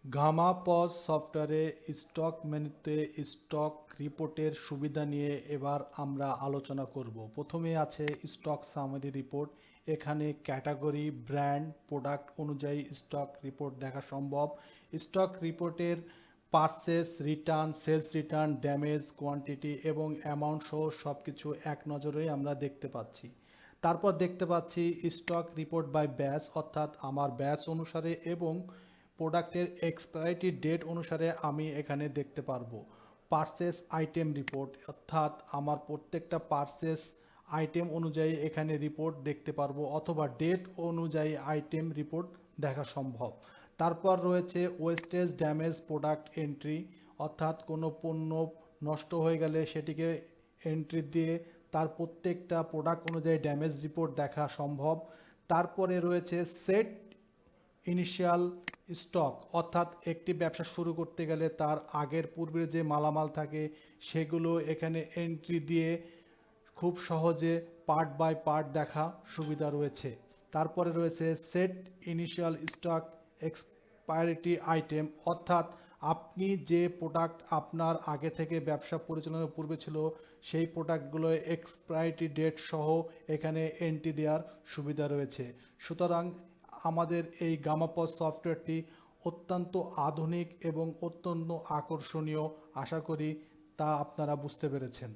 গামাপজ সফটওয়্যারে স্টক মেনুতে স্টক রিপোর্টের সুবিধা নিয়ে এবার আমরা আলোচনা করব। প্রথমে আছে স্টক সামারি রিপোর্ট। এখানে ক্যাটাগরি, ব্র্যান্ড, প্রোডাক্ট অনুযায়ী স্টক রিপোর্ট দেখা সম্ভব। স্টক রিপোর্টের purchase return, sales return, damage, quantity এবং অ্যামাউন্ট সহ সব কিছু এক নজরেই আমরা দেখতে পাচ্ছি। তারপর দেখতে পাচ্ছি স্টক রিপোর্ট বাই ব্যাচ, অর্থাৎ আমার ব্যাচ অনুসারে এবং প্রোডাক্টের এক্সপায়ারিটি ডেট অনুসারে আমি এখানে দেখতে পারবো। পারচেস আইটেম রিপোর্ট, অর্থাৎ আমার প্রত্যেকটা পারচেস আইটেম অনুযায়ী এখানে রিপোর্ট দেখতে পারবো, অথবা ডেট অনুযায়ী আইটেম রিপোর্ট দেখা সম্ভব। তারপর রয়েছে ওয়েস্টেজ, ড্যামেজ, প্রোডাক্ট এন্ট্রি, অর্থাৎ কোনো পণ্য নষ্ট হয়ে গেলে সেটিকে এন্ট্রি দিয়ে তার প্রত্যেকটা প্রোডাক্ট অনুযায়ী ড্যামেজ রিপোর্ট দেখা সম্ভব। তারপরে রয়েছে সেট ইনিশিয়াল স্টক, অর্থাৎ একটি ব্যবসা শুরু করতে গেলে তার আগের পূর্বের যে মালামাল থাকে সেগুলো এখানে এন্ট্রি দিয়ে খুব সহজে পার্ট বাই পার্ট দেখা সুবিধা রয়েছে। তারপরে রয়েছে সেট ইনিশিয়াল স্টক এক্সপায়ারিটি আইটেম, অর্থাৎ আপনি যে প্রোডাক্ট আপনার আগে থেকে ব্যবসা পরিচালনার পূর্বে ছিল সেই প্রোডাক্টগুলো এক্সপায়ারিটি ডেট সহ এখানে এন্ট্রি দেওয়ার সুবিধা রয়েছে। সুতরাং আমাদের এই গামাপজ সফটওয়্যারটি অত্যন্ত আধুনিক এবং অত্যন্ত আকর্ষণীয়, আশা করি তা আপনারা বুঝতে পেরেছেন।